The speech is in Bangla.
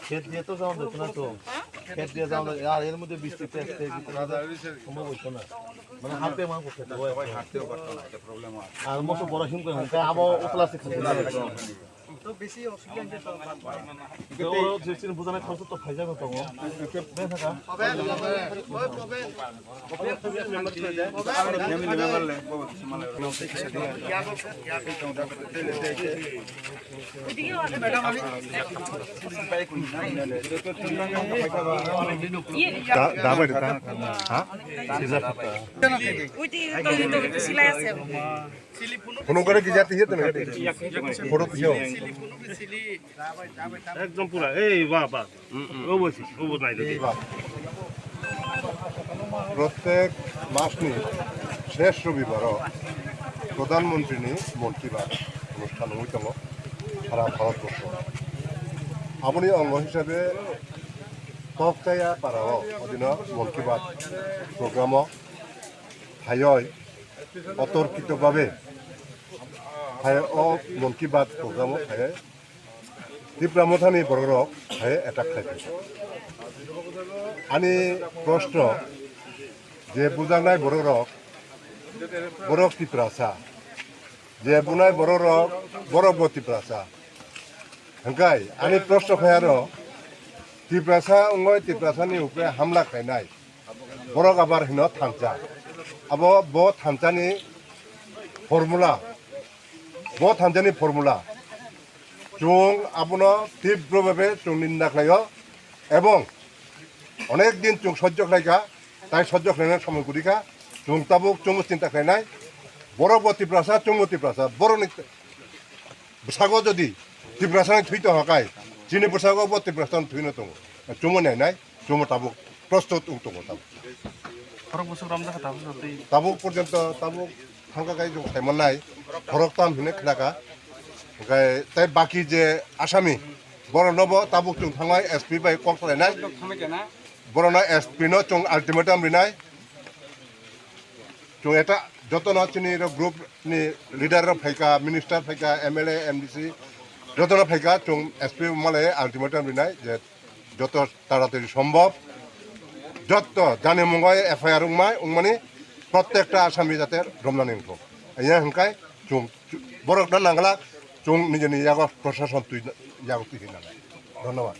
খেত দিয়ে তো যাওয়া যেত না তো খেত দিয়ে যাওয়া আর এর মধ্যে বৃষ্টি সম্ভব হইতো না মানে হাঁটতে আমার পক্ষে আর মতো বড় হিম করে আবার উতলা তো বেশি অসুবিধা বোঝানোর খরচ তো খাই যাবে তো ফোন করে কি যাতে যেতে না ফটো দিও একদম পুরা এই বাবা ও বলছি ও নাই প্রত্যেক মাস নি শেষ রবিবার প্রধানমন্ত্রী নি মন কি বাত অনুষ্ঠান হইতম সারা ভারতবর্ষ আপনি অঙ্গ হিসাবে তফতাইয়া পারাও অধীন মন কি বাত প্রোগ্রাম হাই অতর্কিতভাবে হাই অ মন কি বাত প্রোগ্রাম হাই তীব্রামথানি বড় হাই এটাক খাইছে আনি প্রশ্ন যে বুঝানাই বড় বরফ তীব্রাসা যে বুনাই বড় বরফ তীব্রাসা হাঙ্কাই আনি প্রশ্ন খায়ার তীব্রাসা অঙ্গয় তীব্রাসানি উপরে হামলা খাইনাই বরফ আবার হিন থাংচা আবো ব থাংচানি ফর্মুলা চুং আপনার তীব্রভাবে চুং নিন্দা খাইও এবং অনেক দিন চুং সহ্য খাইকা তাই সহ্য খাইনার সময় করিকা চুং তাবুক চুঙ্গু চিন্তা খাইনাই বরফ তীব্রাসা চুঙ্গু তীব্রাসা বড় বসাগ যদি তীব্রাসানি থুইতে হকাই চিনি বসাগ তীব্রাসা থুইনো দङ চুঙ্গু নাই চুঙ্গু তাবুক প্রস্তুত দङ তাবুক পর্যন্ত তাবুক থাকাকাই जों थाइमोननाय भरकताम हिने खोनाका ओमफ्राय ताइ बाकी जे आसामी बरनबो ताबुक जों थांनाय एसपि बाय कल खालायनाय बरना एसपि नो जों आल्टिमेटाम रिनाय जों एटा जतन चिनि ग्रुप नि लिडार फाइका मिनिस्टार फाइका एमएलए एमडीसी जतन फाइका जों एसपि माले आल्टिमेटाम रिनाय जे जत ताड़ाताड़ी सम्भव যত জানে মঙ্গায় এফআইআর উংমানি প্রত্যেকটা আসামি যাতে রমজানি উঠো ইয়া হংকাই চুং বড় নাঙ্গলা চুং নিজে নিজে প্রশাসন তুই জাগতি ধন্যবাদ।